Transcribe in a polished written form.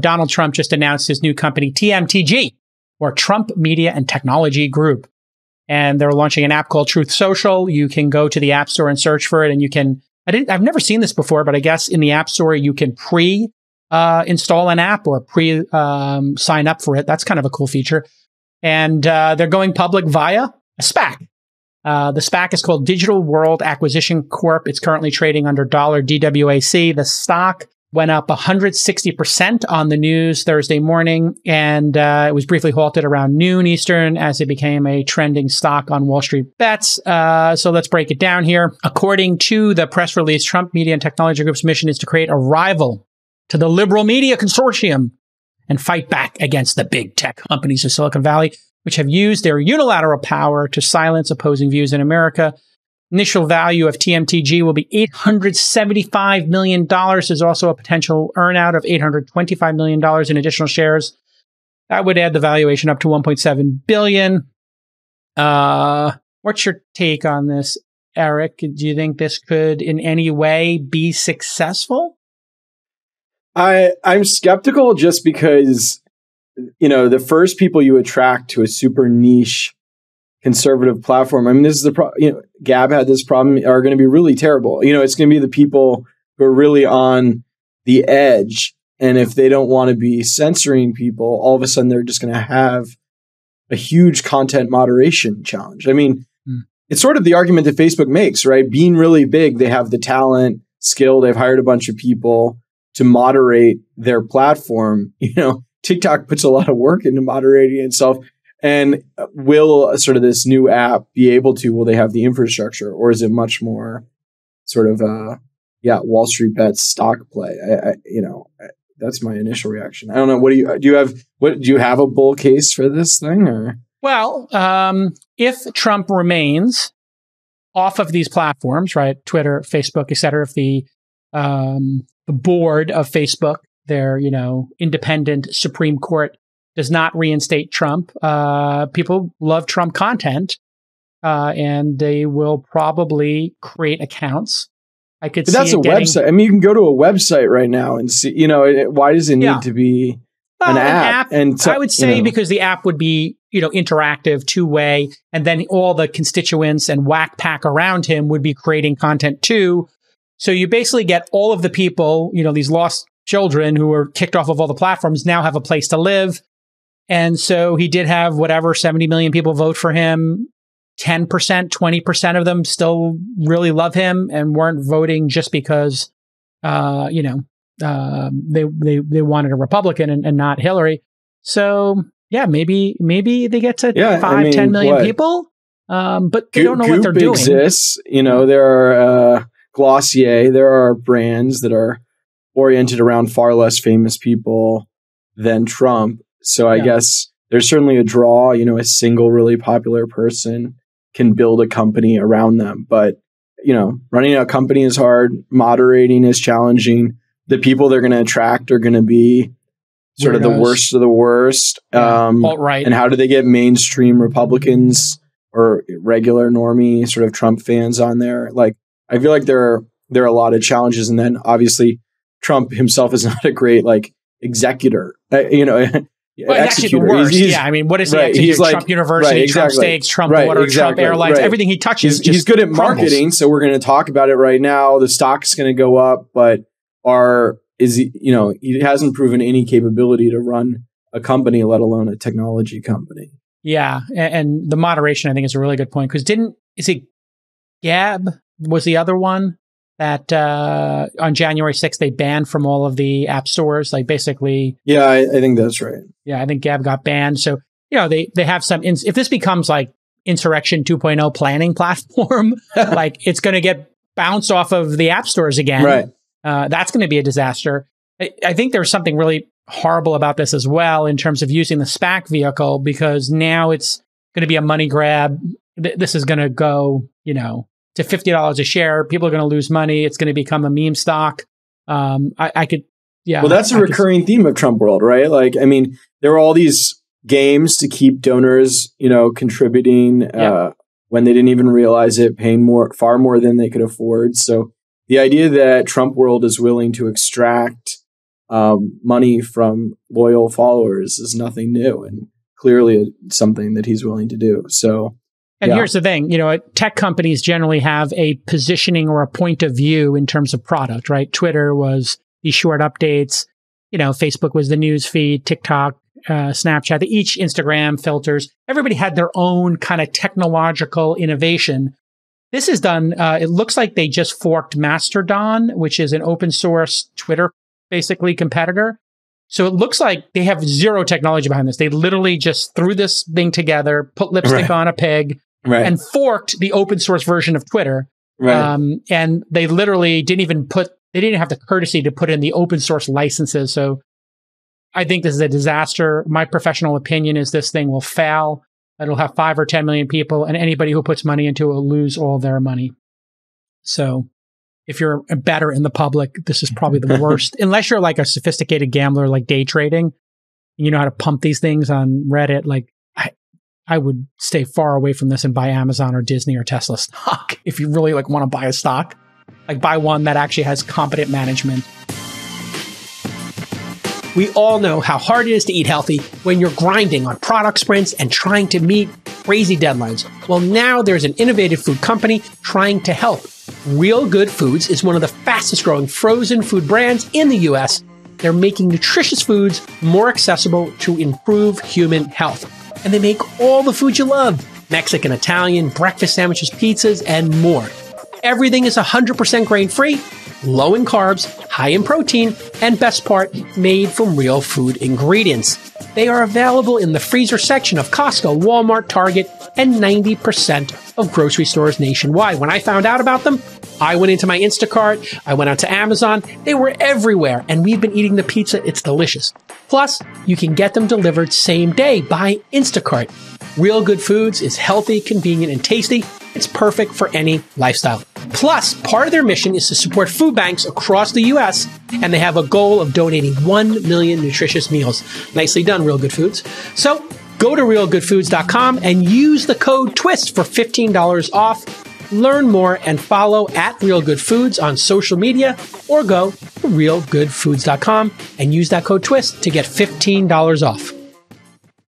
Donald Trump just announced his new company, TMTG, or Trump Media and Technology Group. And they're launching an app called Truth Social. You can go to the App Store and search for it. And you can, I've never seen this before, but I guess in the App Store, you can install an app or sign up for it. That's kind of a cool feature. And they're going public via a SPAC. The SPAC is called Digital World Acquisition Corp. It's currently trading under $DWAC. The stock went up 160% on the news Thursday morning, and it was briefly halted around noon Eastern as it became a trending stock on Wall Street Bets. So let's break it down here. According to the press release, Trump Media and Technology Group's mission is to create a rival to the liberal media consortium and fight back against the big tech companies of Silicon Valley, which have used their unilateral power to silence opposing views in America. Initial value of TMTG will be $875 million. There's also a potential earnout of $825 million in additional shares. That would add the valuation up to $1.7 billion. What's your take on this, Eric? Do you think this could in any way be successful? I'm skeptical just because, the first people you attract to a super niche conservative platform, I mean, this is the problem. Gab had this problem, are going to be really terrible. It's going to be the people who are really on the edge. And if they don't want to be censoring people, all of a sudden they're just going to have a huge content moderation challenge. I mean, it's sort of the argument that Facebook makes, right? Being really big, they have the talent, skill, they've hired a bunch of people to moderate their platform. TikTok puts a lot of work into moderating itself. And will sort of this new app be able to, will they have the infrastructure, or is it much more sort of, Wall Street Bets stock play? That's my initial reaction. I don't know. Do you have a bull case for this thing, or? Well, if Trump remains off of these platforms, right? Twitter, Facebook, et cetera, if the board of Facebook, their, independent Supreme Court does not reinstate Trump, people love Trump content, and they will probably create accounts. I could see that's a website. I mean, you can go to a website right now and see, why does it need to be an app? And I would say because the app would be, interactive, two-way, and then all the constituents and whack pack around him would be creating content too. So you basically get all of the people, these lost children who were kicked off of all the platforms now have a place to live. And so he did have 70 million people vote for him. 10%, 20% of them still really love him and weren't voting just because, they wanted a Republican and not Hillary. So yeah, maybe they get to 10 million people. But they don't know what they're doing. Exists. There are Glossier. There are brands that are oriented around far less famous people than Trump. So I guess there's certainly a draw, a single really popular person can build a company around them. But, running a company is hard. Moderating is challenging. The people they're going to attract are going to be sort of the worst of the worst. Alt-right. And how do they get mainstream Republicans or regular normie sort of Trump fans on there? Like, I feel like there are a lot of challenges. And then obviously Trump himself is not a great executor, Well, actually the worst. What does he execute? Trump University, Trump Steaks, Trump Water, Trump Airlines, everything he touches. He's good at marketing, so we're going to talk about it right now. The stock's going to go up, but he hasn't proven any capability to run a company, let alone a technology company. Yeah, and the moderation I think is a really good point because Gab was the other one that on January 6th, they banned from all of the app stores, basically. Yeah, I think that's right. Yeah, I think Gab got banned. So, they have some, if this becomes Insurrection 2.0 planning platform, it's going to get bounced off of the app stores again. Right. That's going to be a disaster. I think there's something really horrible about this as well in terms of using the SPAC vehicle, because now it's going to be a money grab. This is going to go, to $50 a share. People are going to lose money. It's going to become a meme stock. Well, that's a recurring theme of Trump world, right? There were all these games to keep donors, contributing when they didn't even realize it, paying far more than they could afford. So the idea that Trump world is willing to extract money from loyal followers is nothing new, and clearly something that he's willing to do. So, and here's the thing, tech companies generally have a positioning or a point of view in terms of product, right? Twitter was these short updates. Facebook was the news feed, TikTok, Snapchat, each Instagram filters. Everybody had their own kind of technological innovation. This is done, it looks like they just forked Mastodon, which is an open source Twitter, basically, competitor. So it looks like they have zero technology behind this. They literally just threw this thing together, put lipstick on a pig, and forked the open source version of Twitter. And they literally didn't have the courtesy to put in the open source licenses. So I think this is a disaster. My professional opinion is this thing will fail. It'll have 5 or 10 million people, and anybody who puts money into it will lose all their money. So if you're a bettor in the public, this is probably the worst. Unless you're like a sophisticated gambler, like day trading, and you know how to pump these things on Reddit, like I would stay far away from this and buy Amazon or Disney or Tesla stock. If you really want to buy a stock, buy one that actually has competent management. We all know how hard it is to eat healthy when you're grinding on product sprints and trying to meet crazy deadlines. Well, now there's an innovative food company trying to help. Real Good Foods is one of the fastest growing frozen food brands in the US. They're making nutritious foods more accessible to improve human health. And they make all the food you love: Mexican, Italian, breakfast sandwiches, pizzas, and more. Everything is 100% grain-free, low in carbs, high in protein, and best part, made from real food ingredients. They are available in the freezer section of Costco, Walmart, Target, and 90% of grocery stores nationwide. When I found out about them, I went into my Instacart, I went out to Amazon, they were everywhere, and we've been eating the pizza. It's delicious. Plus, you can get them delivered same day by Instacart. Real Good Foods is healthy, convenient, and tasty. It's perfect for any lifestyle. Plus, part of their mission is to support food banks across the U.S., and they have a goal of donating 1 million nutritious meals. Nicely done, Real Good Foods. So, go to realgoodfoods.com and use the code TWIST for $15 off. Learn more and follow at Real Good Foods on social media, or go to realgoodfoods.com and use that code TWIST to get $15 off.